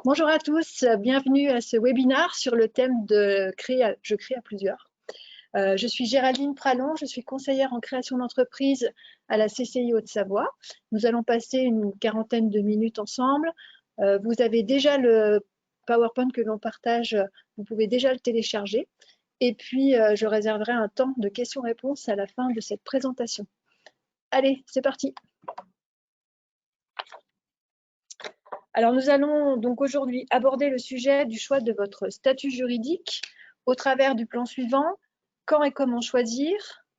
Bonjour à tous, bienvenue à ce webinaire sur le thème de Je crée à plusieurs. Je suis Géraldine Pralon, je suis conseillère en création d'entreprise à la CCI Haute-Savoie. Nous allons passer une quarantaine de minutes ensemble. Vous avez déjà le PowerPoint que l'on partage, vous pouvez déjà le télécharger. Et puis, je réserverai un temps de questions-réponses à la fin de cette présentation. Allez, c'est parti. Alors, nous allons donc aujourd'hui aborder le sujet du choix de votre statut juridique au travers du plan suivant: quand et comment choisir,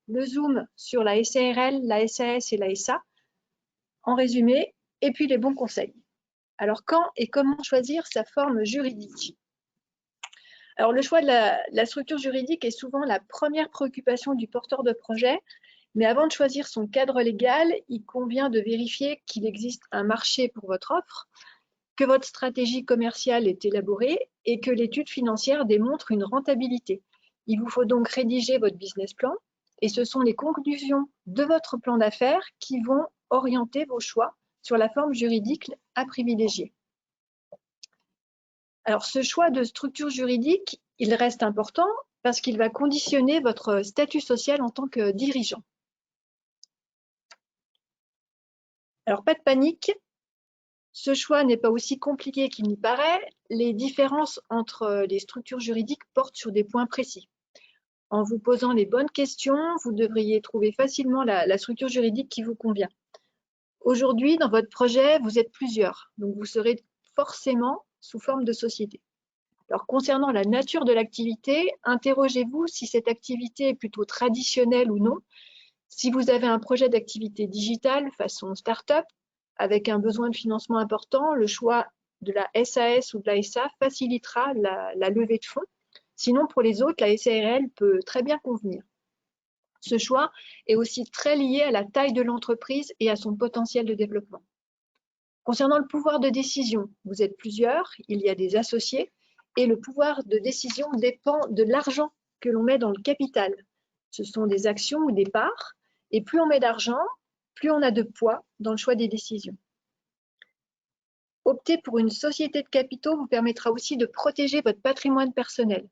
le zoom sur la SARL, la SAS et la SA, en résumé, et puis les bons conseils. Alors, quand et comment choisir sa forme juridique? Alors, le choix de la structure juridique est souvent la première préoccupation du porteur de projet, mais avant de choisir son cadre légal, il convient de vérifier qu'il existe un marché pour votre offre, que votre stratégie commerciale est élaborée et que l'étude financière démontre une rentabilité. Il vous faut donc rédiger votre business plan et ce sont les conclusions de votre plan d'affaires qui vont orienter vos choix sur la forme juridique à privilégier. Alors, ce choix de structure juridique, il reste important parce qu'il va conditionner votre statut social en tant que dirigeant. Alors, pas de panique. Ce choix n'est pas aussi compliqué qu'il n'y paraît. Les différences entre les structures juridiques portent sur des points précis. En vous posant les bonnes questions, vous devriez trouver facilement la structure juridique qui vous convient. Aujourd'hui, dans votre projet, vous êtes plusieurs, donc vous serez forcément sous forme de société. Alors, concernant la nature de l'activité, interrogez-vous si cette activité est plutôt traditionnelle ou non. Si vous avez un projet d'activité digitale façon start-up, avec un besoin de financement important, le choix de la SAS ou de la SA facilitera la levée de fonds. Sinon, pour les autres, la SARL peut très bien convenir. Ce choix est aussi très lié à la taille de l'entreprise et à son potentiel de développement. Concernant le pouvoir de décision, vous êtes plusieurs, il y a des associés, et le pouvoir de décision dépend de l'argent que l'on met dans le capital. Ce sont des actions ou des parts, et plus on met d'argent, plus on a de poids dans le choix des décisions. Opter pour une société de capitaux vous permettra aussi de protéger votre patrimoine personnel,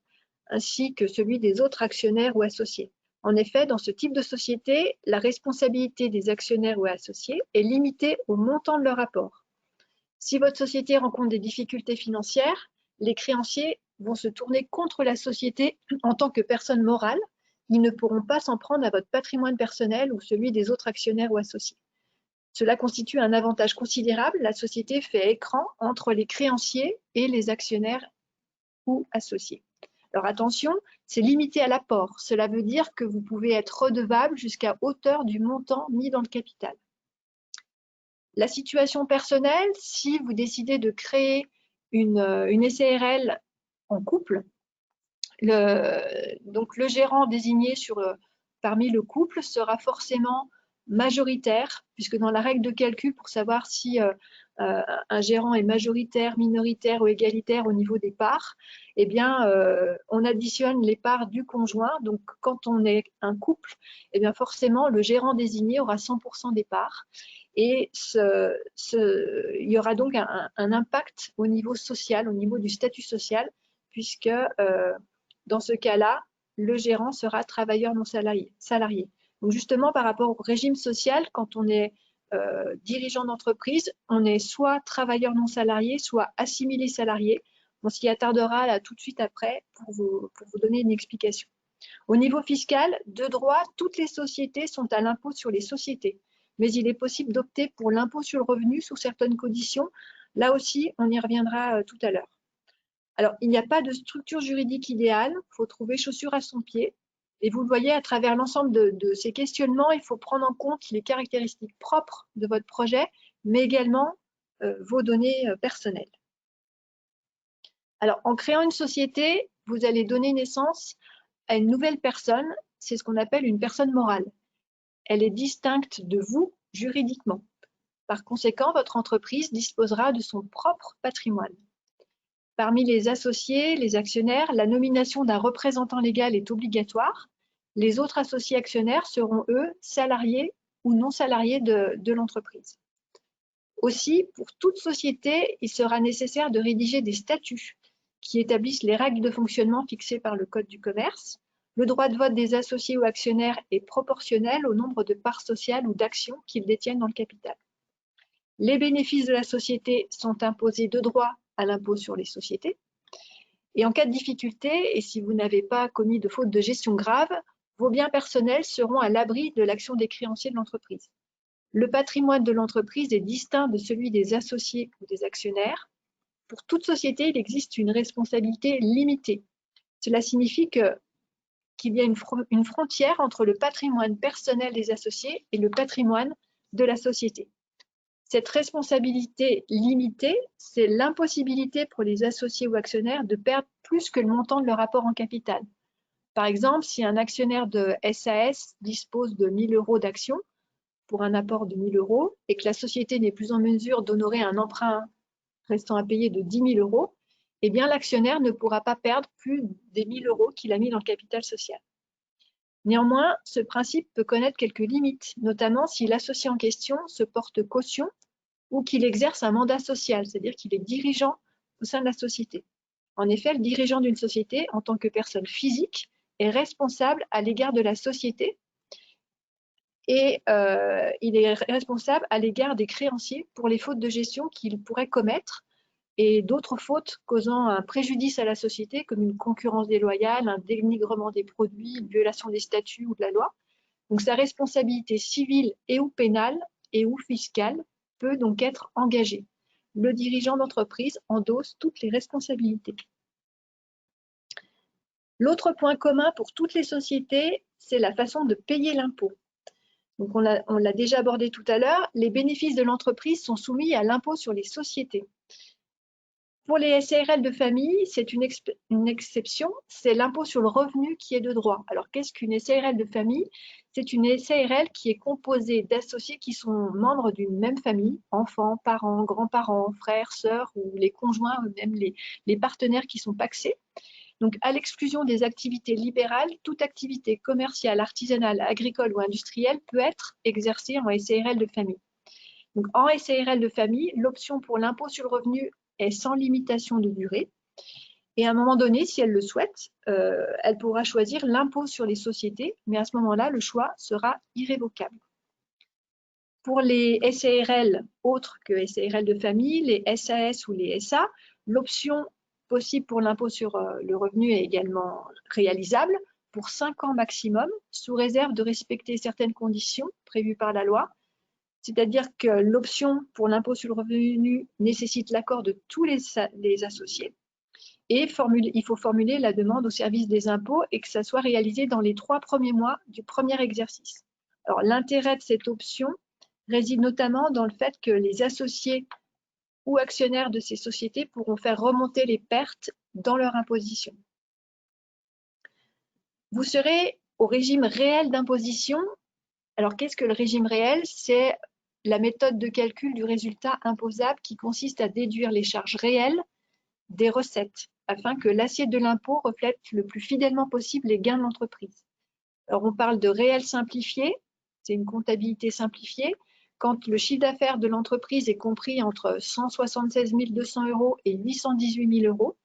ainsi que celui des autres actionnaires ou associés. En effet, dans ce type de société, la responsabilité des actionnaires ou associés est limitée au montant de leur apport. Si votre société rencontre des difficultés financières, les créanciers vont se tourner contre la société en tant que personne morale. Ils ne pourront pas s'en prendre à votre patrimoine personnel ou celui des autres actionnaires ou associés. Cela constitue un avantage considérable. La société fait écran entre les créanciers et les actionnaires ou associés. Alors attention, c'est limité à l'apport. Cela veut dire que vous pouvez être redevable jusqu'à hauteur du montant mis dans le capital. La situation personnelle, si vous décidez de créer une SARL en couple, donc le gérant désigné parmi le couple sera forcément majoritaire, puisque dans la règle de calcul, pour savoir si un gérant est majoritaire, minoritaire ou égalitaire au niveau des parts, eh bien, on additionne les parts du conjoint. Donc, quand on est un couple, eh bien, forcément, le gérant désigné aura 100% des parts. Et il y aura donc un impact au niveau social, au niveau du statut social, puisque dans ce cas-là, le gérant sera travailleur non salarié. Donc justement, par rapport au régime social, quand on est dirigeant d'entreprise, on est soit travailleur non salarié, soit assimilé salarié. On s'y attardera là tout de suite après pour vous donner une explication. Au niveau fiscal, de droit, toutes les sociétés sont à l'impôt sur les sociétés, mais il est possible d'opter pour l'impôt sur le revenu sous certaines conditions. Là aussi, on y reviendra tout à l'heure. Alors, il n'y a pas de structure juridique idéale, il faut trouver chaussure à son pied. Et vous le voyez, à travers l'ensemble de ces questionnements, il faut prendre en compte les caractéristiques propres de votre projet, mais également vos données personnelles. Alors, en créant une société, vous allez donner naissance à une nouvelle personne, c'est ce qu'on appelle une personne morale. Elle est distincte de vous juridiquement. Par conséquent, votre entreprise disposera de son propre patrimoine. Parmi les associés, les actionnaires, la nomination d'un représentant légal est obligatoire. Les autres associés actionnaires seront, eux, salariés ou non salariés de l'entreprise. Aussi, pour toute société, il sera nécessaire de rédiger des statuts qui établissent les règles de fonctionnement fixées par le Code du commerce. Le droit de vote des associés ou actionnaires est proportionnel au nombre de parts sociales ou d'actions qu'ils détiennent dans le capital. Les bénéfices de la société sont imposés de droit à l'impôt sur les sociétés. Et en cas de difficulté, et si vous n'avez pas commis de faute de gestion grave, vos biens personnels seront à l'abri de l'action des créanciers de l'entreprise. Le patrimoine de l'entreprise est distinct de celui des associés ou des actionnaires. Pour toute société, il existe une responsabilité limitée. Cela signifie qu'il y a une frontière entre le patrimoine personnel des associés et le patrimoine de la société. Cette responsabilité limitée, c'est l'impossibilité pour les associés ou actionnaires de perdre plus que le montant de leur apport en capital. Par exemple, si un actionnaire de SAS dispose de 1 000 € d'actions pour un apport de 1 000 € et que la société n'est plus en mesure d'honorer un emprunt restant à payer de 10 000 €, eh bien l'actionnaire ne pourra pas perdre plus des 1 000 € qu'il a mis dans le capital social. Néanmoins, ce principe peut connaître quelques limites, notamment si l'associé en question se porte caution ou qu'il exerce un mandat social, c'est-à-dire qu'il est dirigeant au sein de la société. En effet, le dirigeant d'une société, en tant que personne physique, est responsable à l'égard de la société et il est responsable à l'égard des créanciers pour les fautes de gestion qu'il pourrait commettre et d'autres fautes causant un préjudice à la société comme une concurrence déloyale, un dénigrement des produits, une violation des statuts ou de la loi. Donc sa responsabilité civile et ou pénale et ou fiscale peut donc être engagée. Le dirigeant d'entreprise endosse toutes les responsabilités. L'autre point commun pour toutes les sociétés, c'est la façon de payer l'impôt. Donc on l'a déjà abordé tout à l'heure, les bénéfices de l'entreprise sont soumis à l'impôt sur les sociétés. Pour les SARL de famille, c'est une exception, c'est l'impôt sur le revenu qui est de droit. Alors qu'est-ce qu'une SARL de famille? C'est une SARL qui est composée d'associés qui sont membres d'une même famille, enfants, parents, grands-parents, frères, sœurs ou les conjoints, ou même les partenaires qui sont pacsés. Donc à l'exclusion des activités libérales, toute activité commerciale, artisanale, agricole ou industrielle peut être exercée en SARL de famille. Donc en SARL de famille, l'option pour l'impôt sur le revenu est sans limitation de durée. Et à un moment donné, si elle le souhaite, elle pourra choisir l'impôt sur les sociétés, mais à ce moment-là, le choix sera irrévocable. Pour les SARL autres que SARL de famille, les SAS ou les SA, l'option possible pour l'impôt sur le revenu est également réalisable pour 5 ans maximum, sous réserve de respecter certaines conditions prévues par la loi. C'est-à-dire que l'option pour l'impôt sur le revenu nécessite l'accord de tous les associés et il faut formuler la demande au service des impôts et que ça soit réalisé dans les 3 premiers mois du premier exercice. Alors l'intérêt de cette option réside notamment dans le fait que les associés ou actionnaires de ces sociétés pourront faire remonter les pertes dans leur imposition. Vous serez au régime réel d'imposition. Alors qu'est-ce que le régime réel? C'est la méthode de calcul du résultat imposable qui consiste à déduire les charges réelles des recettes afin que l'assiette de l'impôt reflète le plus fidèlement possible les gains de l'entreprise. Alors on parle de réel simplifié, c'est une comptabilité simplifiée, quand le chiffre d'affaires de l'entreprise est compris entre 176 200 € et 818 000 €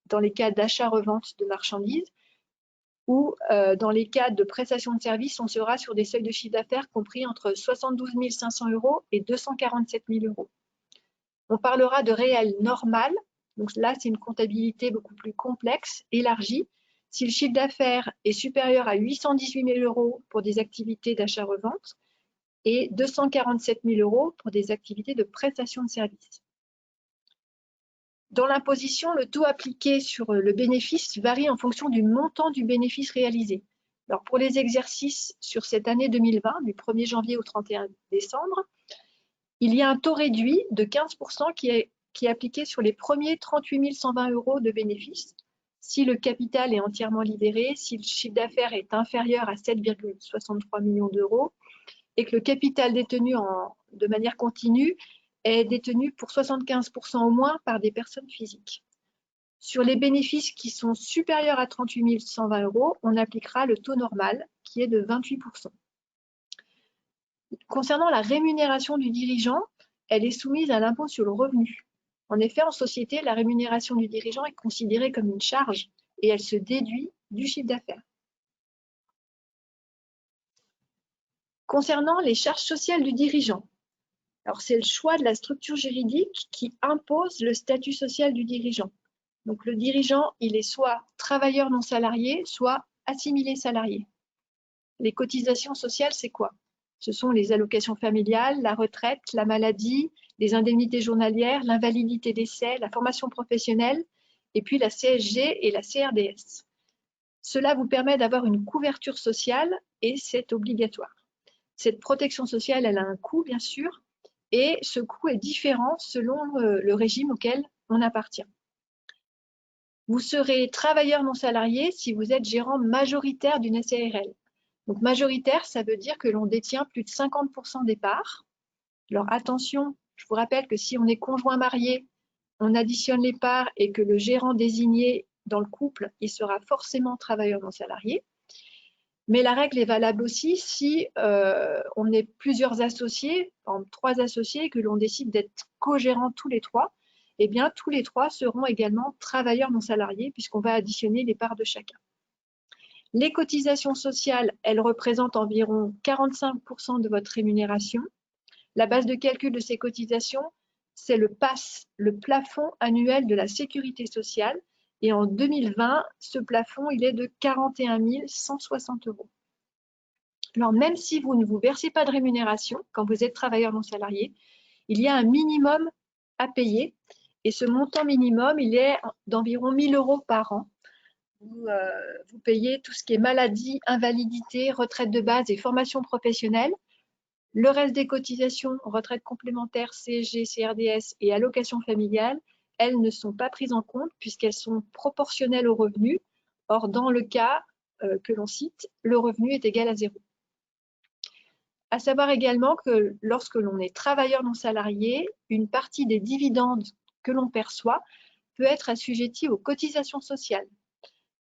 dans les cas d'achat-revente de marchandises, ou dans les cas de prestation de services, on sera sur des seuils de chiffre d'affaires compris entre 72 500 € et 247 000 €. On parlera de réel normal, donc là c'est une comptabilité beaucoup plus complexe, élargie. Si le chiffre d'affaires est supérieur à 818 000 € pour des activités d'achat-revente et 247 000 € pour des activités de prestation de services. Dans l'imposition, le taux appliqué sur le bénéfice varie en fonction du montant du bénéfice réalisé. Alors pour les exercices sur cette année 2020, du 1er janvier au 31 décembre, il y a un taux réduit de 15% qui est appliqué sur les premiers 38 120 € de bénéfice, si le capital est entièrement libéré, si le chiffre d'affaires est inférieur à 7,63 millions d'euros et que le capital détenu de manière continue est détenu pour 75% au moins par des personnes physiques. Sur les bénéfices qui sont supérieurs à 38 120 €, on appliquera le taux normal qui est de 28%. Concernant la rémunération du dirigeant, elle est soumise à l'impôt sur le revenu. En effet, en société, la rémunération du dirigeant est considérée comme une charge et elle se déduit du chiffre d'affaires. Concernant les charges sociales du dirigeant, alors c'est le choix de la structure juridique qui impose le statut social du dirigeant. Donc le dirigeant, il est soit travailleur non salarié, soit assimilé salarié. Les cotisations sociales, c'est quoi? Ce sont les allocations familiales, la retraite, la maladie, les indemnités journalières, l'invalidité d'essai, la formation professionnelle, et puis la CSG et la CRDS. Cela vous permet d'avoir une couverture sociale et c'est obligatoire. Cette protection sociale, elle a un coût, bien sûr, et ce coût est différent selon le régime auquel on appartient. Vous serez travailleur non salarié si vous êtes gérant majoritaire d'une SARL. Donc majoritaire, ça veut dire que l'on détient plus de 50% des parts. Alors attention, je vous rappelle que si on est conjoint marié, on additionne les parts et que le gérant désigné dans le couple, il sera forcément travailleur non salarié. Mais la règle est valable aussi si on est plusieurs associés, par exemple 3 associés, que l'on décide d'être co-gérants tous les 3, eh bien tous les 3 seront également travailleurs non salariés puisqu'on va additionner les parts de chacun. Les cotisations sociales, elles représentent environ 45% de votre rémunération. La base de calcul de ces cotisations, c'est le PASS, le plafond annuel de la sécurité sociale. Et en 2020, ce plafond, il est de 41 160 €. Alors, même si vous ne vous versez pas de rémunération, quand vous êtes travailleur non salarié, il y a un minimum à payer. Et ce montant minimum, il est d'environ 1 000 € par an. Vous payez tout ce qui est maladie, invalidité, retraite de base et formation professionnelle. Le reste des cotisations, retraite complémentaire, CSG, CRDS et allocations familiales, elles ne sont pas prises en compte puisqu'elles sont proportionnelles au revenu. Or, dans le cas que l'on cite, le revenu est égal à 0. À savoir également que lorsque l'on est travailleur non salarié, une partie des dividendes que l'on perçoit peut être assujettie aux cotisations sociales.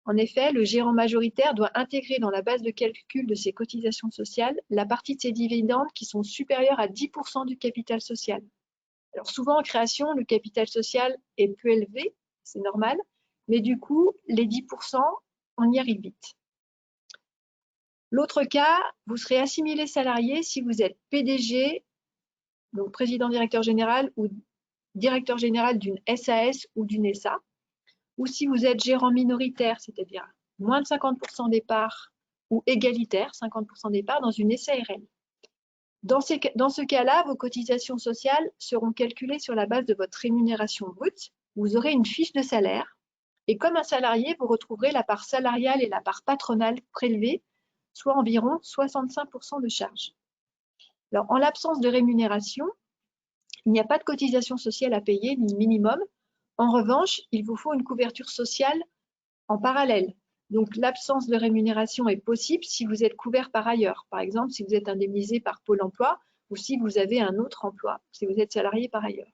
En effet, le gérant majoritaire doit intégrer dans la base de calcul de ses cotisations sociales la partie de ses dividendes qui sont supérieures à 10% du capital social. Alors souvent en création, le capital social est peu élevé, c'est normal, mais du coup, les 10%, on y arrive vite. L'autre cas, vous serez assimilé salarié si vous êtes PDG, donc président-directeur général ou directeur général d'une SAS ou d'une SA, ou si vous êtes gérant minoritaire, c'est-à-dire moins de 50% des parts, ou égalitaire, 50% des parts dans une SARL. Dans ce cas-là, vos cotisations sociales seront calculées sur la base de votre rémunération brute. Vous aurez une fiche de salaire et comme un salarié, vous retrouverez la part salariale et la part patronale prélevées, soit environ 65% de charges. Alors, en l'absence de rémunération, il n'y a pas de cotisation sociale à payer, ni minimum. En revanche, il vous faut une couverture sociale en parallèle. Donc, l'absence de rémunération est possible si vous êtes couvert par ailleurs. Par exemple, si vous êtes indemnisé par Pôle emploi ou si vous avez un autre emploi, si vous êtes salarié par ailleurs.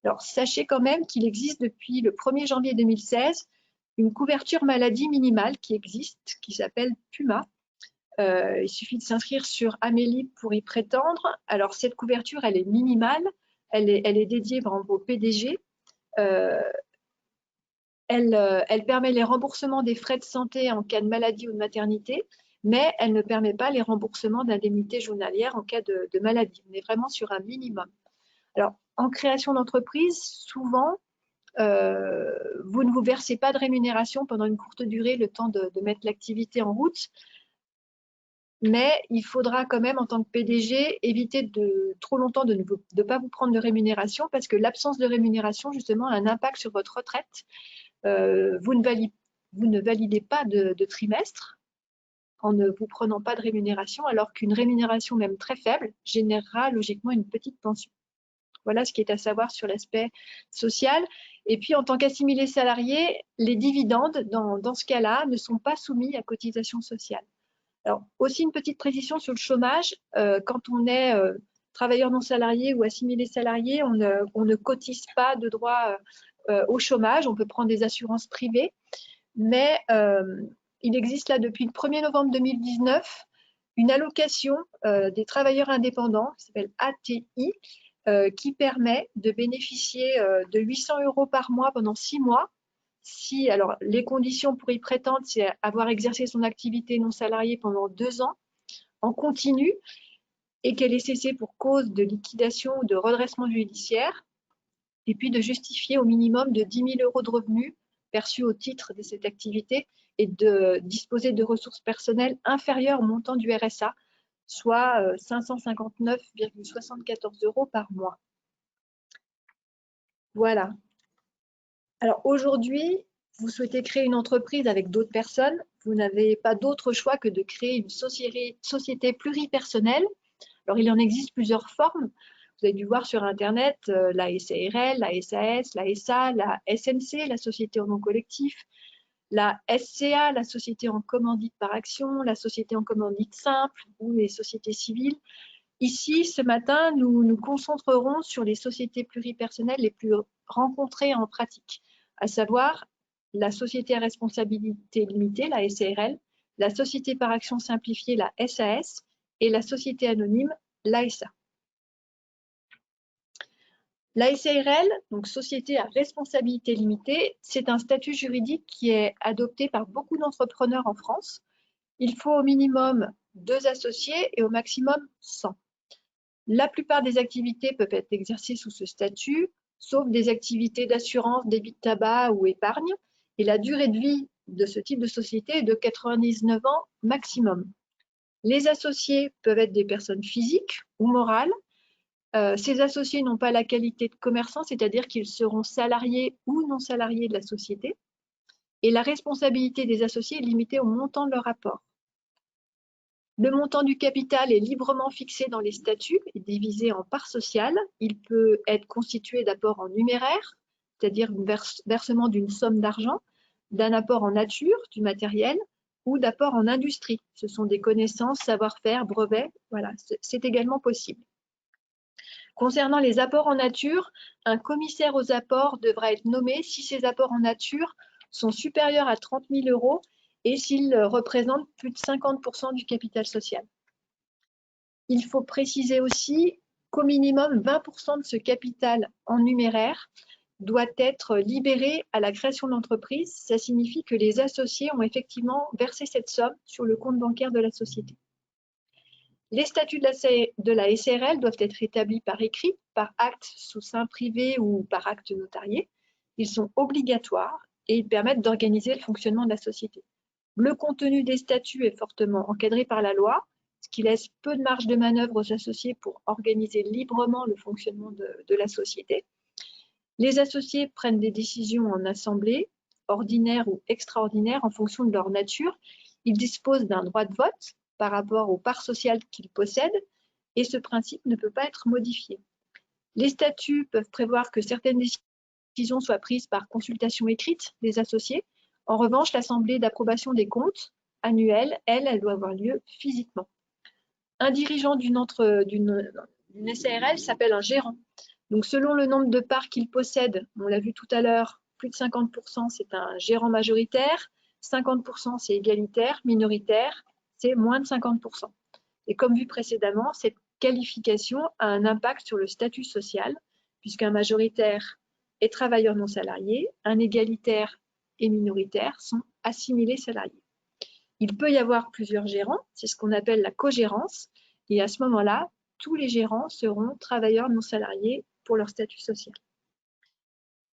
Alors, sachez quand même qu'il existe depuis le 1er janvier 2016 une couverture maladie minimale qui existe, qui s'appelle PUMA. Il suffit de s'inscrire sur Amélie pour y prétendre. Alors, cette couverture, elle est minimale. Elle est dédiée par exemple au PDG. Elle permet les remboursements des frais de santé en cas de maladie ou de maternité, mais elle ne permet pas les remboursements d'indemnités journalières en cas de maladie. On est vraiment sur un minimum. Alors, en création d'entreprise, souvent, vous ne vous versez pas de rémunération pendant une courte durée, le temps de mettre l'activité en route. Mais il faudra quand même, en tant que PDG, éviter trop longtemps de ne pas vous prendre de rémunération parce que l'absence de rémunération, justement, a un impact sur votre retraite. Vous ne validez pas de trimestre en ne vous prenant pas de rémunération, alors qu'une rémunération même très faible générera logiquement une petite pension. Voilà ce qui est à savoir sur l'aspect social. Et puis, en tant qu'assimilé salarié, les dividendes, dans ce cas-là, ne sont pas soumis à cotisation sociale. Alors, aussi une petite précision sur le chômage. Quand on est travailleur non salarié ou assimilé salarié, on ne cotise pas de droit au chômage. On peut prendre des assurances privées. Mais il existe là, depuis le 1er novembre 2019, une allocation des travailleurs indépendants qui s'appelle ATI, qui permet de bénéficier de 800 € par mois pendant 6 mois. Alors, les conditions pour y prétendre, c'est avoir exercé son activité non salariée pendant 2 ans en continu et qu'elle est cessée pour cause de liquidation ou de redressement judiciaire, et puis de justifier au minimum de 10 000 € de revenus perçus au titre de cette activité et de disposer de ressources personnelles inférieures au montant du RSA, soit 559,74 € par mois. Voilà. Alors aujourd'hui, vous souhaitez créer une entreprise avec d'autres personnes, vous n'avez pas d'autre choix que de créer une société pluripersonnelle. Alors il en existe plusieurs formes. Vous avez dû voir sur Internet la SARL, la SAS, la SA, la SNC, la société en nom collectif, la SCA, la société en commandite par action, la société en commandite simple ou les sociétés civiles. Ici, ce matin, nous nous concentrerons sur les sociétés pluripersonnelles les plus rencontrées en pratique, à savoir la société à responsabilité limitée, la SARL, la société par action simplifiée, la SAS, et la société anonyme, l'ASA. La SARL, donc Société à responsabilité limitée, c'est un statut juridique qui est adopté par beaucoup d'entrepreneurs en France. Il faut au minimum 2 associés et au maximum 100. La plupart des activités peuvent être exercées sous ce statut, sauf des activités d'assurance, débit de tabac ou épargne. Et la durée de vie de ce type de société est de 99 ans maximum. Les associés peuvent être des personnes physiques ou morales. Ces associés n'ont pas la qualité de commerçants, c'est-à-dire qu'ils seront salariés ou non salariés de la société. Et la responsabilité des associés est limitée au montant de leur apport. Le montant du capital est librement fixé dans les statuts et divisé en parts sociales. Il peut être constitué d'apports en numéraire, c'est-à-dire versement d'une somme d'argent, d'un apport en nature, du matériel, ou d'apport en industrie. Ce sont des connaissances, savoir-faire, brevets, voilà, c'est également possible. Concernant les apports en nature, un commissaire aux apports devra être nommé si ces apports en nature sont supérieurs à 30 000 € et s'ils représentent plus de 50% du capital social. Il faut préciser aussi qu'au minimum 20% de ce capital en numéraire doit être libéré à la création de l'entreprise. Ça signifie que les associés ont effectivement versé cette somme sur le compte bancaire de la société. Les statuts de la SARL doivent être établis par écrit, par acte sous seing privé ou par acte notarié. Ils sont obligatoires et ils permettent d'organiser le fonctionnement de la société. Le contenu des statuts est fortement encadré par la loi, ce qui laisse peu de marge de manœuvre aux associés pour organiser librement le fonctionnement de la société. Les associés prennent des décisions en assemblée, ordinaire ou extraordinaire, en fonction de leur nature. Ils disposent d'un droit de vote par rapport aux parts sociales qu'ils possèdent, et ce principe ne peut pas être modifié. Les statuts peuvent prévoir que certaines décisions soient prises par consultation écrite des associés. En revanche, l'assemblée d'approbation des comptes annuels, elle doit avoir lieu physiquement. Un dirigeant d'une SARL s'appelle un gérant. Donc, selon le nombre de parts qu'il possède, on l'a vu tout à l'heure, plus de 50%, c'est un gérant majoritaire, 50% c'est égalitaire, minoritaire, c'est moins de 50%. Et comme vu précédemment, cette qualification a un impact sur le statut social, puisqu'un majoritaire est travailleur non salarié, un égalitaire et minoritaire sont assimilés salariés. Il peut y avoir plusieurs gérants, c'est ce qu'on appelle la cogérance, et à ce moment-là, tous les gérants seront travailleurs non salariés pour leur statut social.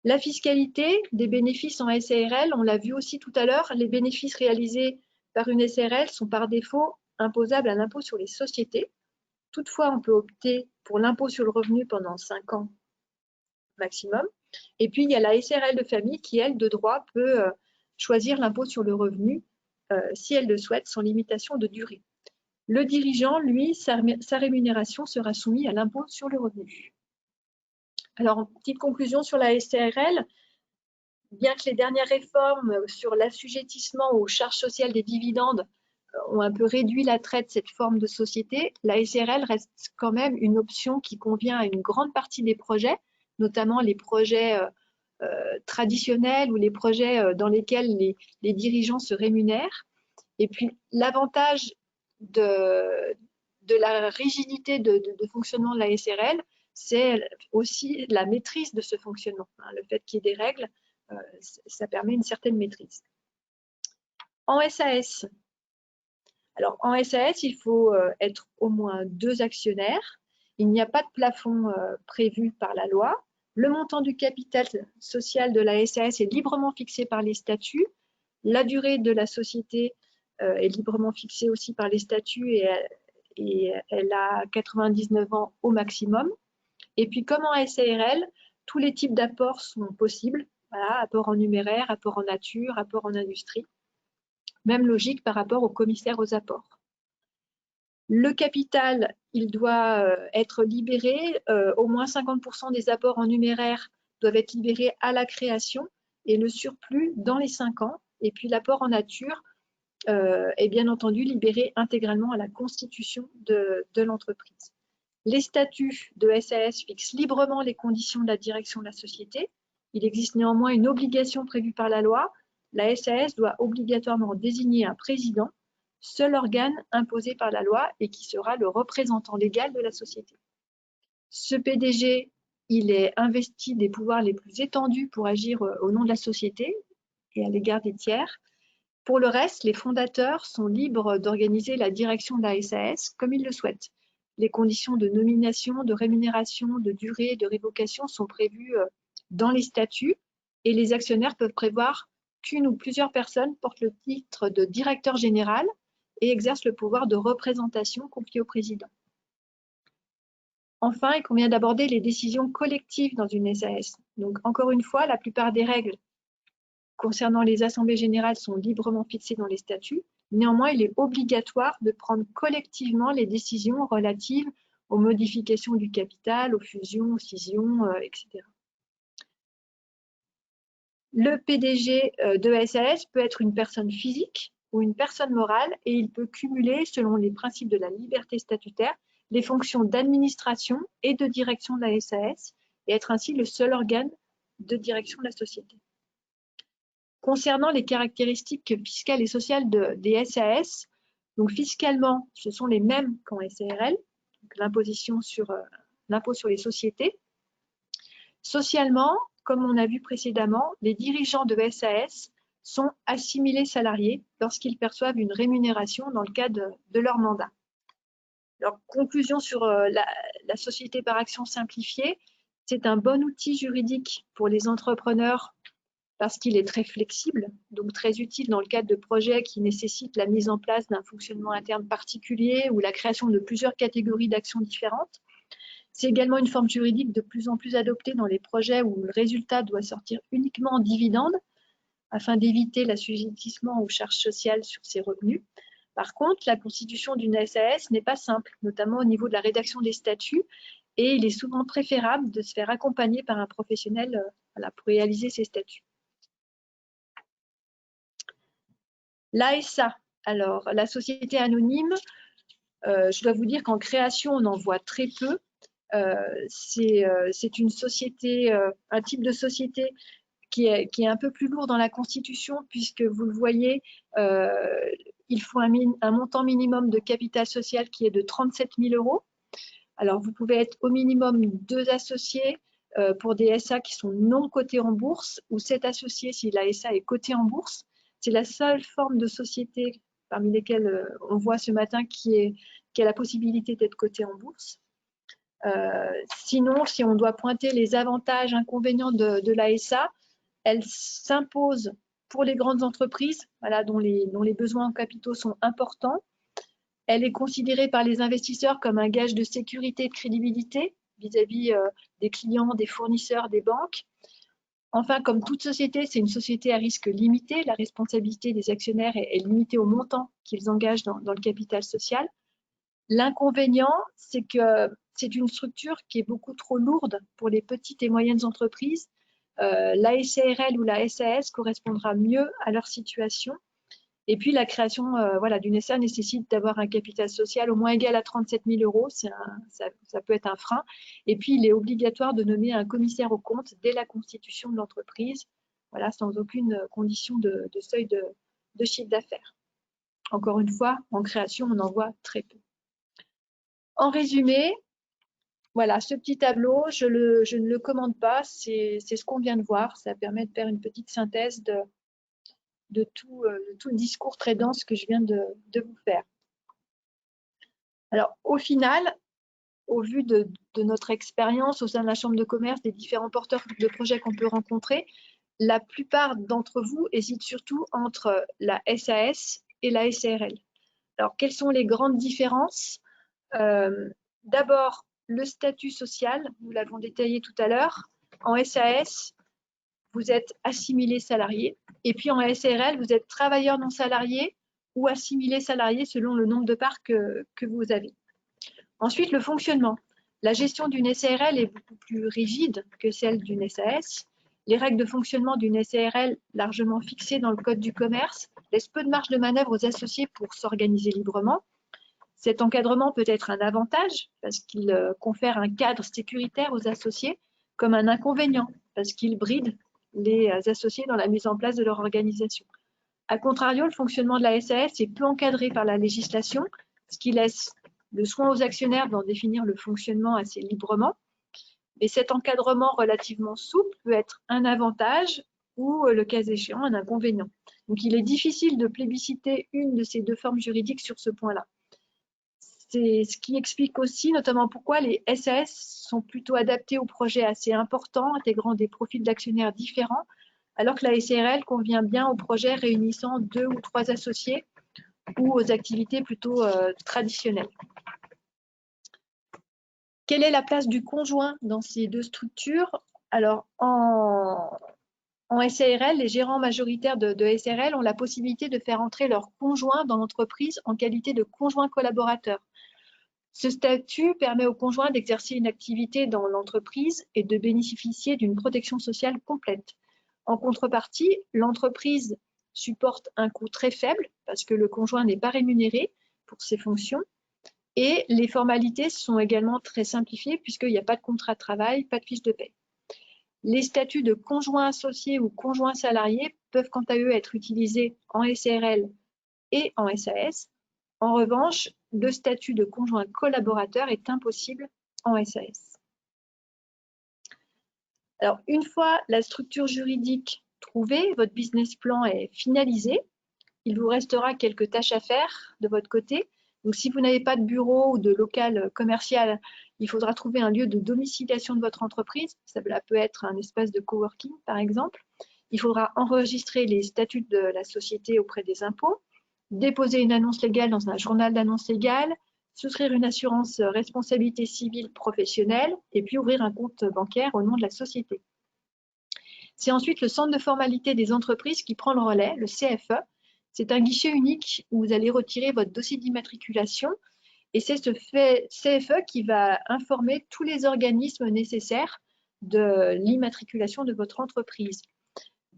La fiscalité des bénéfices en SARL, on l'a vu aussi tout à l'heure, les bénéfices réalisés par une SARL sont par défaut imposables à l'impôt sur les sociétés. Toutefois, on peut opter pour l'impôt sur le revenu pendant 5 ans maximum. Et puis, il y a la SARL de famille qui, elle, de droit, peut choisir l'impôt sur le revenu si elle le souhaite, sans limitation de durée. Le dirigeant, lui, sa rémunération sera soumise à l'impôt sur le revenu. Alors, en petite conclusion sur la SARL, bien que les dernières réformes sur l'assujettissement aux charges sociales des dividendes ont un peu réduit l'attrait de cette forme de société, la SARL reste quand même une option qui convient à une grande partie des projets, notamment les projets traditionnels ou les projets dans lesquels les dirigeants se rémunèrent. Et puis, l'avantage de la rigidité de fonctionnement de la SARL, c'est aussi la maîtrise de ce fonctionnement. Le fait qu'il y ait des règles, ça permet une certaine maîtrise. En SAS, alors en SAS, il faut être au moins 2 actionnaires. Il n'y a pas de plafond prévu par la loi. Le montant du capital social de la SAS est librement fixé par les statuts. La durée de la société est librement fixée aussi par les statuts et elle a 99 ans au maximum. Et puis, comme en SARL, tous les types d'apports sont possibles. Voilà, apport en numéraire, apport en nature, apport en industrie. Même logique par rapport au commissaire aux apports. Le capital, il doit être libéré. Au moins 50% des apports en numéraire doivent être libérés à la création et le surplus dans les 5 ans. Et puis l'apport en nature est bien entendu libéré intégralement à la constitution de l'entreprise. Les statuts de SAS fixent librement les conditions de la direction de la société. Il existe néanmoins une obligation prévue par la loi. La SAS doit obligatoirement désigner un président, seul organe imposé par la loi et qui sera le représentant légal de la société. Ce PDG, il est investi des pouvoirs les plus étendus pour agir au nom de la société et à l'égard des tiers. Pour le reste, les fondateurs sont libres d'organiser la direction de la SAS comme ils le souhaitent. Les conditions de nomination, de rémunération, de durée, de révocation sont prévues dans les statuts et les actionnaires peuvent prévoir qu'une ou plusieurs personnes portent le titre de directeur général et exercent le pouvoir de représentation confié au président. Enfin, il convient d'aborder les décisions collectives dans une SAS. Donc, encore une fois, la plupart des règles concernant les assemblées générales sont librement fixées dans les statuts. Néanmoins, il est obligatoire de prendre collectivement les décisions relatives aux modifications du capital, aux fusions, aux scissions, etc. Le PDG de SAS peut être une personne physique ou une personne morale et il peut cumuler, selon les principes de la liberté statutaire, les fonctions d'administration et de direction de la SAS et être ainsi le seul organe de direction de la société. Concernant les caractéristiques fiscales et sociales des SAS, donc fiscalement, ce sont les mêmes qu'en SARL, l'imposition sur l'impôt sur les sociétés. Socialement, comme on a vu précédemment, les dirigeants de SAS sont assimilés salariés lorsqu'ils perçoivent une rémunération dans le cadre de leur mandat. Alors, conclusion sur la société par action simplifiée, c'est un bon outil juridique pour les entrepreneurs parce qu'il est très flexible, donc très utile dans le cadre de projets qui nécessitent la mise en place d'un fonctionnement interne particulier ou la création de plusieurs catégories d'actions différentes. C'est également une forme juridique de plus en plus adoptée dans les projets où le résultat doit sortir uniquement en dividendes afin d'éviter l'assujettissement aux charges sociales sur ces revenus. Par contre, la constitution d'une SAS n'est pas simple, notamment au niveau de la rédaction des statuts, et il est souvent préférable de se faire accompagner par un professionnel pour réaliser ces statuts. L'ASA, alors la société anonyme, je dois vous dire qu'en création, on en voit très peu. C'est une société, un type de société qui est un peu plus lourd dans la Constitution, puisque vous le voyez, il faut un montant minimum de capital social qui est de 37 000 €. Alors, vous pouvez être au minimum 2 associés pour des SA qui sont non cotés en bourse, ou 7 associés si la SA est cotée en bourse. C'est la seule forme de société parmi lesquelles on voit ce matin qui a la possibilité d'être cotée en bourse. Sinon, si on doit pointer les avantages, inconvénients de l'ASA, elle s'impose pour les grandes entreprises, voilà, dont les besoins en capitaux sont importants. Elle est considérée par les investisseurs comme un gage de sécurité et de crédibilité vis-à-vis des clients, des fournisseurs, des banques. Enfin, comme toute société, c'est une société à risque limité. La responsabilité des actionnaires est limitée au montant qu'ils engagent dans le capital social. L'inconvénient, c'est que c'est une structure qui est beaucoup trop lourde pour les petites et moyennes entreprises. La SARL ou la SAS correspondra mieux à leur situation. Et puis, la création d'une SA nécessite d'avoir un capital social au moins égal à 37 000 €. Ça peut être un frein. Et puis, il est obligatoire de nommer un commissaire aux comptes dès la constitution de l'entreprise, voilà, sans aucune condition de seuil de chiffre d'affaires. Encore une fois, en création, on en voit très peu. En résumé, Voilà, ce petit tableau, je ne le commande pas, c'est ce qu'on vient de voir. Ça permet de faire une petite synthèse de tout le discours très dense que je viens de vous faire. Alors, au final, au vu de notre expérience au sein de la Chambre de commerce, des différents porteurs de projets qu'on peut rencontrer, la plupart d'entre vous hésitent surtout entre la SAS et la SARL. Alors, quelles sont les grandes différences? D'abord, le statut social, nous l'avons détaillé tout à l'heure. En SAS, vous êtes assimilé salarié. Et puis en SARL, vous êtes travailleur non salarié ou assimilé salarié selon le nombre de parts que vous avez. Ensuite, le fonctionnement. La gestion d'une SARL est beaucoup plus rigide que celle d'une SAS. Les règles de fonctionnement d'une SARL, largement fixées dans le Code du commerce, laissent peu de marge de manœuvre aux associés pour s'organiser librement. Cet encadrement peut être un avantage parce qu'il confère un cadre sécuritaire aux associés, comme un inconvénient parce qu'il bride les associés dans la mise en place de leur organisation. A contrario, le fonctionnement de la SAS est peu encadré par la législation, ce qui laisse le soin aux actionnaires d'en définir le fonctionnement assez librement. Mais cet encadrement relativement souple peut être un avantage ou, le cas échéant, un inconvénient. Donc, il est difficile de plébisciter une de ces deux formes juridiques sur ce point-là. C'est ce qui explique aussi notamment pourquoi les SAS sont plutôt adaptés aux projets assez importants, intégrant des profils d'actionnaires différents, alors que la SARL convient bien aux projets réunissant 2 ou 3 associés ou aux activités plutôt traditionnelles. Quelle est la place du conjoint dans ces deux structures? Alors, en SARL, les gérants majoritaires de SARL ont la possibilité de faire entrer leur conjoint dans l'entreprise en qualité de conjoint collaborateur. Ce statut permet aux conjoints d'exercer une activité dans l'entreprise et de bénéficier d'une protection sociale complète. En contrepartie, l'entreprise supporte un coût très faible parce que le conjoint n'est pas rémunéré pour ses fonctions et les formalités sont également très simplifiées puisqu'il n'y a pas de contrat de travail, pas de fiche de paie. Les statuts de conjoint associé ou conjoint salarié peuvent quant à eux être utilisés en SARL et en SAS. En revanche, le statut de conjoint collaborateur est impossible en SAS. Alors, une fois la structure juridique trouvée, votre business plan est finalisé, il vous restera quelques tâches à faire de votre côté. Donc, si vous n'avez pas de bureau ou de local commercial, il faudra trouver un lieu de domiciliation de votre entreprise. Ça peut être un espace de coworking, par exemple. Il faudra enregistrer les statuts de la société auprès des impôts, déposer une annonce légale dans un journal d'annonce légale, souscrire une assurance responsabilité civile professionnelle et puis ouvrir un compte bancaire au nom de la société. C'est ensuite le centre de formalité des entreprises qui prend le relais, le CFE. C'est un guichet unique où vous allez retirer votre dossier d'immatriculation et c'est ce CFE qui va informer tous les organismes nécessaires de l'immatriculation de votre entreprise.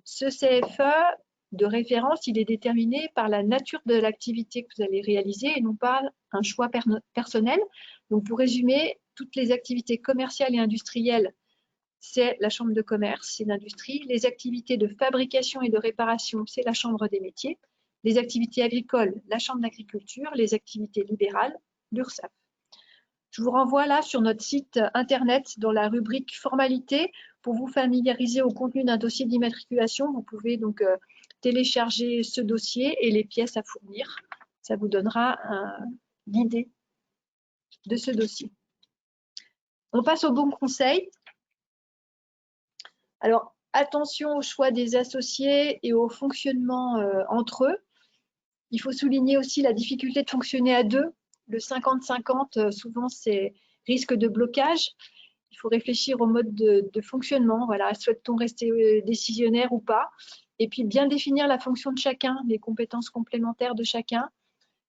Ce CFE de référence, il est déterminé par la nature de l'activité que vous allez réaliser et non pas un choix personnel. Donc, pour résumer, toutes les activités commerciales et industrielles, c'est la chambre de commerce et d'industrie. Les activités de fabrication et de réparation, c'est la chambre des métiers. Les activités agricoles, la chambre d'agriculture. Les activités libérales, l'URSSAF. Je vous renvoie là sur notre site internet dans la rubrique formalités pour vous familiariser au contenu d'un dossier d'immatriculation. Vous pouvez donc télécharger ce dossier et les pièces à fournir. Ça vous donnera l'idée de ce dossier. On passe au bon conseil. Alors, attention au choix des associés et au fonctionnement entre eux. Il faut souligner aussi la difficulté de fonctionner à deux. Le 50-50, souvent, c'est risque de blocage. Il faut réfléchir au mode de fonctionnement. Voilà, souhaite-t-on rester décisionnaire ou pas? Et puis, bien définir la fonction de chacun, les compétences complémentaires de chacun.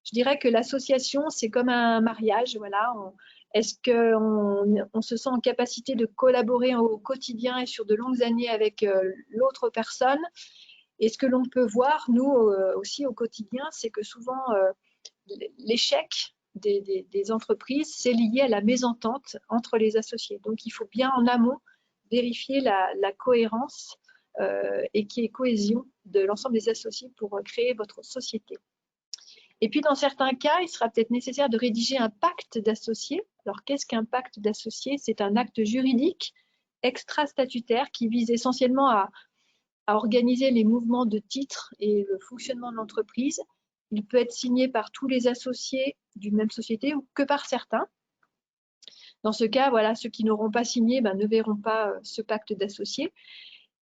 Je dirais que l'association, c'est comme un mariage. Voilà. Est-ce qu'on se sent en capacité de collaborer au quotidien et sur de longues années avec l'autre personne? Et ce que l'on peut voir, nous aussi au quotidien, c'est que souvent, l'échec des entreprises, c'est lié à la mésentente entre les associés. Donc, il faut bien en amont vérifier la cohérence et qu'il y ait cohésion de l'ensemble des associés pour créer votre société. Et puis, dans certains cas, il sera peut-être nécessaire de rédiger un pacte d'associés Alors, qu'est-ce qu'un pacte d'associés? C'est un acte juridique extra-statutaire qui vise essentiellement à organiser les mouvements de titres et le fonctionnement de l'entreprise. Il peut être signé par tous les associés d'une même société ou que par certains. Dans ce cas, voilà, ceux qui n'auront pas signé ne verront pas ce pacte d'associés.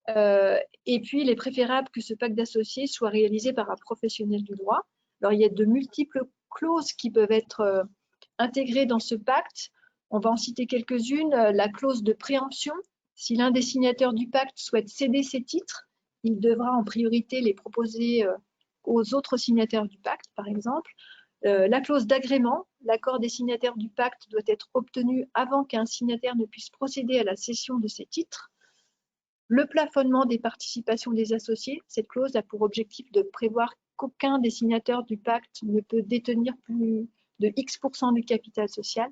Et puis, il est préférable que ce pacte d'associés soit réalisé par un professionnel du droit. Alors, il y a de multiples clauses qui peuvent être intégrées dans ce pacte. On va en citer quelques-unes. La clause de préemption. Si l'un des signataires du pacte souhaite céder ses titres, il devra en priorité les proposer aux autres signataires du pacte, par exemple. La clause d'agrément. L'accord des signataires du pacte doit être obtenu avant qu'un signataire ne puisse procéder à la cession de ses titres. Le plafonnement des participations des associés, cette clause a pour objectif de prévoir qu'aucun des signataires du pacte ne peut détenir plus de X% du capital social.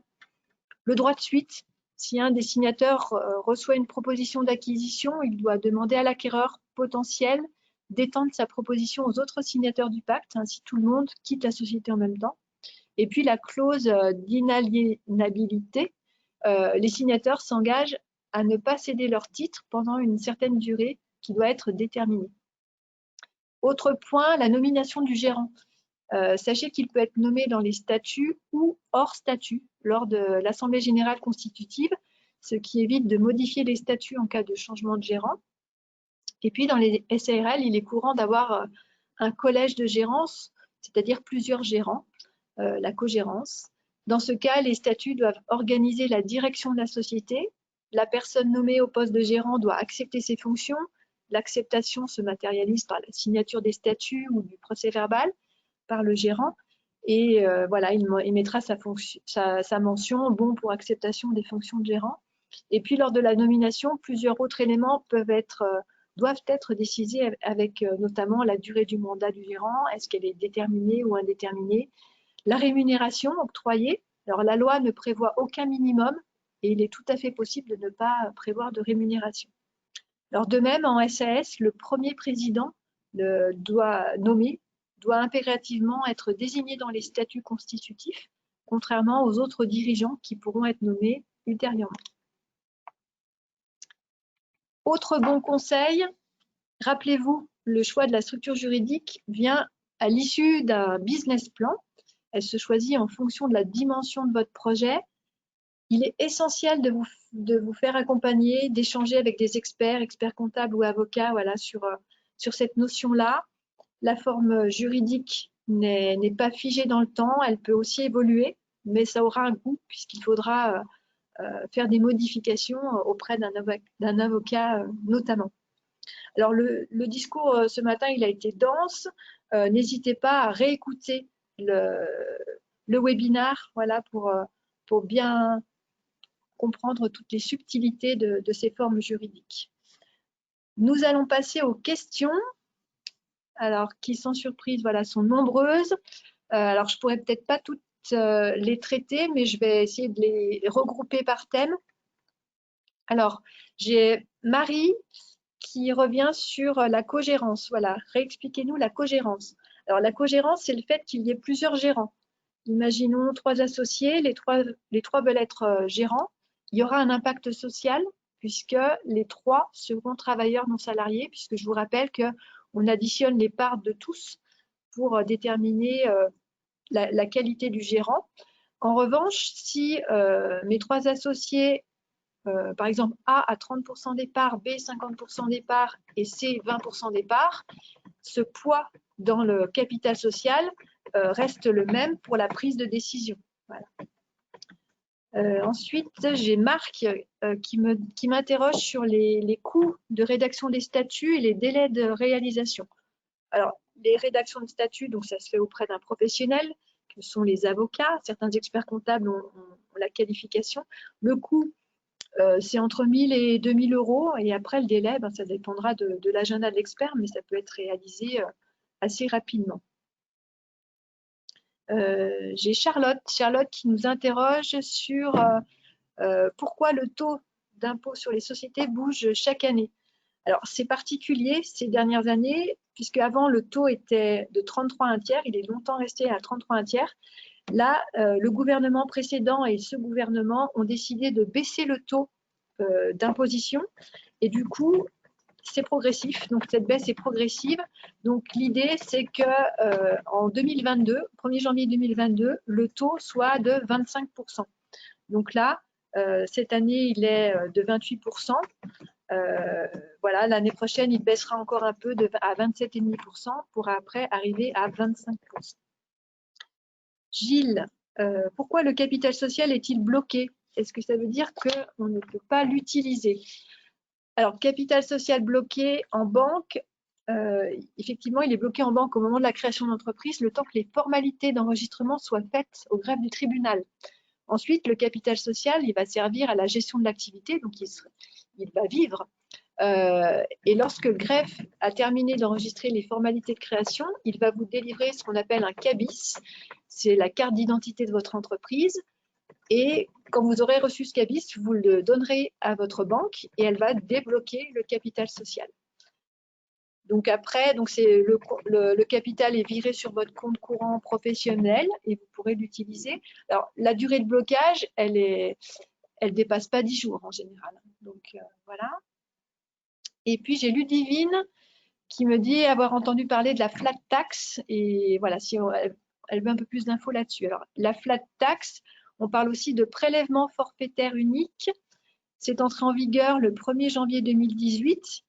Le droit de suite, si un des signataires reçoit une proposition d'acquisition, il doit demander à l'acquéreur potentiel d'étendre sa proposition aux autres signataires du pacte, ainsi tout le monde quitte la société en même temps. Et puis la clause d'inaliénabilité, les signataires s'engagent à ne pas céder leur titre pendant une certaine durée qui doit être déterminée. Autre point, la nomination du gérant. Sachez qu'il peut être nommé dans les statuts ou hors statut lors de l'Assemblée générale constitutive, ce qui évite de modifier les statuts en cas de changement de gérant. Et puis dans les SARL, il est courant d'avoir un collège de gérance, c'est-à-dire plusieurs gérants, la cogérance. Dans ce cas, les statuts doivent organiser la direction de la société. La personne nommée au poste de gérant doit accepter ses fonctions. L'acceptation se matérialise par la signature des statuts ou du procès-verbal par le gérant. Et voilà, il mettra sa mention « bon pour acceptation des fonctions de gérant ». Et puis, lors de la nomination, plusieurs autres éléments doivent être décisés avec notamment la durée du mandat du gérant. Est-ce qu'elle est déterminée ou indéterminée? La rémunération octroyée. Alors, la loi ne prévoit aucun minimum et il est tout à fait possible de ne pas prévoir de rémunération. Alors, de même, en SAS, le premier président doit impérativement être désigné dans les statuts constitutifs, contrairement aux autres dirigeants qui pourront être nommés ultérieurement. Autre bon conseil, rappelez-vous, le choix de la structure juridique vient à l'issue d'un business plan. Elle se choisit en fonction de la dimension de votre projet. Il est essentiel de vous faire accompagner, d'échanger avec des experts comptables ou avocats voilà, sur cette notion-là. La forme juridique n'est pas figée dans le temps, elle peut aussi évoluer, mais ça aura un coût puisqu'il faudra faire des modifications auprès d'un avocat notamment. Alors le discours ce matin, il a été dense. N'hésitez pas à réécouter le webinaire voilà, pour bien comprendre toutes les subtilités de ces formes juridiques. Nous allons passer aux questions. Alors, qui sans surprise, voilà, sont nombreuses. Alors, je ne pourrais peut-être pas toutes les traiter, mais je vais essayer de les regrouper par thème. Alors, j'ai Marie qui revient sur la cogérance. Voilà, réexpliquez-nous la cogérance. Alors, la cogérance, c'est le fait qu'il y ait plusieurs gérants. Imaginons 3 associés, les trois veulent être gérants. Il y aura un impact social puisque les 3 seront travailleurs non salariés, puisque je vous rappelle qu'on additionne les parts de tous pour déterminer la qualité du gérant. En revanche, si mes 3 associés, par exemple A a 30% des parts, B 50% des parts et C 20% des parts, ce poids dans le capital social reste le même pour la prise de décision. Voilà. Ensuite, j'ai Marc qui m'interroge sur les coûts de rédaction des statuts et les délais de réalisation. Alors, les rédactions de statuts, donc ça se fait auprès d'un professionnel, que sont les avocats. Certains experts comptables ont la qualification. Le coût, c'est entre 1 000 et 2 000 euros. Et après, le délai, ça dépendra de l'agenda de l'expert, mais ça peut être réalisé assez rapidement. J'ai Charlotte qui nous interroge sur pourquoi le taux d'impôt sur les sociétés bouge chaque année. Alors, c'est particulier ces dernières années, puisque avant le taux était de 33 1/3, il est longtemps resté à 33 1/3. Là, le gouvernement précédent et ce gouvernement ont décidé de baisser le taux d'imposition et du coup, c'est progressif. Donc, cette baisse est progressive. Donc, l'idée, c'est que en 2022, 1er janvier 2022, le taux soit de 25%. Donc là, cette année, il est de 28%. Voilà, l'année prochaine, il baissera encore un peu à 27,5% pour après arriver à 25%. Gilles, pourquoi le capital social est-il bloqué? Est-ce que ça veut dire qu'on ne peut pas l'utiliser? Alors, capital social bloqué en banque, effectivement, il est bloqué en banque au moment de la création d'entreprise, le temps que les formalités d'enregistrement soient faites au greffe du tribunal. Ensuite, le capital social, il va servir à la gestion de l'activité, donc il va vivre. Et lorsque le greffe a terminé d'enregistrer les formalités de création, il va vous délivrer ce qu'on appelle un CABIS, c'est la carte d'identité de votre entreprise. Et quand vous aurez reçu ce CABIS, vous le donnerez à votre banque et elle va débloquer le capital social. Donc après, le capital est viré sur votre compte courant professionnel et vous pourrez l'utiliser. Alors, la durée de blocage, elle dépasse pas 10 jours en général. Donc, voilà. Et puis, j'ai Ludivine qui me dit avoir entendu parler de la flat tax. Et voilà, si elle veut un peu plus d'infos là-dessus. Alors, la flat tax, on parle aussi de prélèvement forfaitaire unique. C'est entré en vigueur le 1er janvier 2018.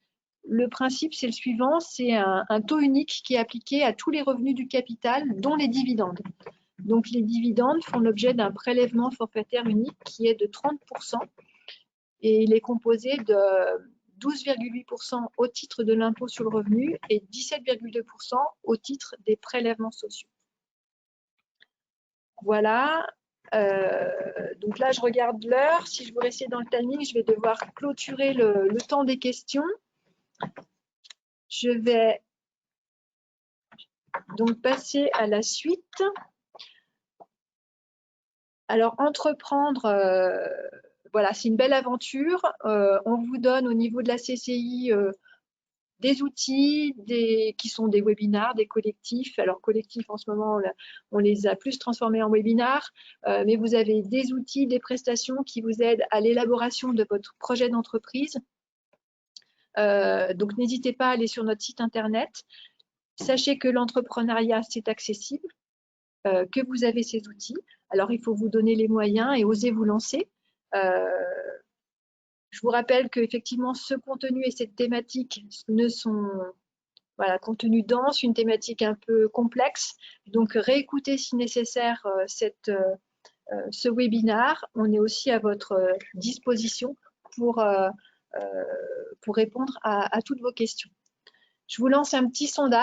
Le principe, c'est le suivant, c'est un taux unique qui est appliqué à tous les revenus du capital, dont les dividendes. Donc, les dividendes font l'objet d'un prélèvement forfaitaire unique qui est de 30% et il est composé de 12,8% au titre de l'impôt sur le revenu et 17,2% au titre des prélèvements sociaux. Voilà. Donc là, je regarde l'heure. Si je veux rester dans le timing, je vais devoir clôturer le temps des questions. Je vais donc passer à la suite. Alors, entreprendre, voilà, c'est une belle aventure. On vous donne au niveau de la CCI des outils qui sont des webinars, des collectifs. Alors, collectifs, en ce moment, on les a plus transformés en webinars, mais vous avez des outils, des prestations qui vous aident à l'élaboration de votre projet d'entreprise. Donc, n'hésitez pas à aller sur notre site internet. Sachez que l'entrepreneuriat, c'est accessible, que vous avez ces outils. Alors, il faut vous donner les moyens et oser vous lancer. Je vous rappelle qu'effectivement, ce contenu et cette thématique ne sont, voilà, contenu dense, une thématique un peu complexe. Donc, réécoutez si nécessaire ce webinar. On est aussi à votre disposition pour répondre à toutes vos questions. Je vous lance un petit sondage.